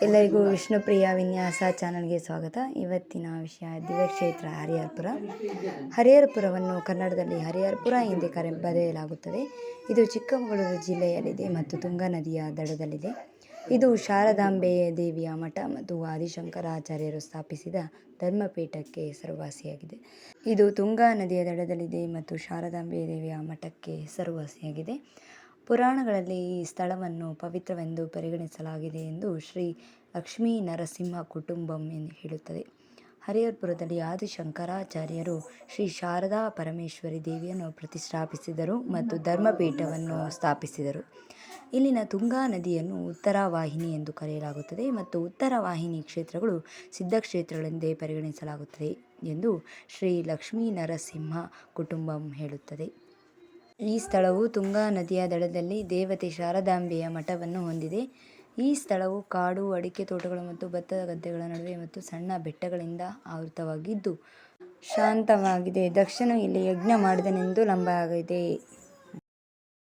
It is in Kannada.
ಎಲ್ಲರಿಗೂ ವಿಷ್ಣುಪ್ರಿಯ ವಿನ್ಯಾಸ ಚಾನಲ್ಗೆ ಸ್ವಾಗತ. ಇವತ್ತಿನ ವಿಷಯ ದಿವ್ಯಕ್ಷೇತ್ರ ಹರಿಹರಪುರ. ಹರಿಹರಪುರವನ್ನು ಕನ್ನಡದಲ್ಲಿ ಹರಿಹರಪುರ ಎಂದೇ ಬರೆಯಲಾಗುತ್ತದೆ. ಇದು ಚಿಕ್ಕಮಗಳೂರು ಜಿಲ್ಲೆಯಲ್ಲಿದೆ ಮತ್ತು ತುಂಗಾ ನದಿಯ ದಡದಲ್ಲಿದೆ. ಇದು ಶಾರದಾಂಬೆ ದೇವಿಯ ಮಠ ಮತ್ತು ಆದಿಶಂಕರಾಚಾರ್ಯರು ಸ್ಥಾಪಿಸಿದ ಧರ್ಮಪೀಠಕ್ಕೆ ಹೆಸರುವಾಸಿಯಾಗಿದೆ. ಇದು ತುಂಗಾ ನದಿಯ ದಡದಲ್ಲಿದೆ ಮತ್ತು ಶಾರದಾಂಬೆ ದೇವಿಯ ಮಠಕ್ಕೆ ಹೆಸರುವಾಸಿಯಾಗಿದೆ. ಪುರಾಣಗಳಲ್ಲಿ ಈ ಸ್ಥಳವನ್ನು ಪವಿತ್ರವೆಂದು ಪರಿಗಣಿಸಲಾಗಿದೆ ಎಂದು ಶ್ರೀ ಲಕ್ಷ್ಮೀ ನರಸಿಂಹ ಕುಟುಂಬಂ ಹೇಳುತ್ತದೆ. ಹರಿಹರಪುರದಲ್ಲಿ ಆದಿಶಂಕರಾಚಾರ್ಯರು ಶ್ರೀ ಶಾರದಾ ಪರಮೇಶ್ವರಿ ದೇವಿಯನ್ನು ಪ್ರತಿಷ್ಠಾಪಿಸಿದರು ಮತ್ತು ಧರ್ಮಪೀಠವನ್ನು ಸ್ಥಾಪಿಸಿದರು. ಇಲ್ಲಿನ ತುಂಗಾ ನದಿಯನ್ನು ಉತ್ತರ ವಾಹಿನಿ ಎಂದು ಕರೆಯಲಾಗುತ್ತದೆ ಮತ್ತು ಉತ್ತರ ವಾಹಿನಿ ಕ್ಷೇತ್ರಗಳು ಸಿದ್ಧಕ್ಷೇತ್ರಗಳೆಂದೇ ಪರಿಗಣಿಸಲಾಗುತ್ತದೆ ಎಂದು ಶ್ರೀ ಲಕ್ಷ್ಮೀ ನರಸಿಂಹ ಕುಟುಂಬಂ ಹೇಳುತ್ತದೆ. ಈ ಸ್ಥಳವು ತುಂಗಾ ನದಿಯ ದಡದಲ್ಲಿ ದೇವತೆ ಶಾರದಾಂಬೆಯ ಮಠವನ್ನು ಹೊಂದಿದೆ. ಈ ಸ್ಥಳವು ಕಾಡು, ಅಡಿಕೆ ತೋಟಗಳು ಮತ್ತು ಭತ್ತದ ಗದ್ದೆಗಳ ನಡುವೆ ಮತ್ತು ಸಣ್ಣ ಬೆಟ್ಟಗಳಿಂದ ಆವೃತವಾಗಿದ್ದು ಶಾಂತವಾಗಿದೆ. ದಕ್ಷನು ಇಲ್ಲಿ ಯಜ್ಞ ಮಾಡಿದನೆಂದು ನಂಬಲಾಗಿದೆ.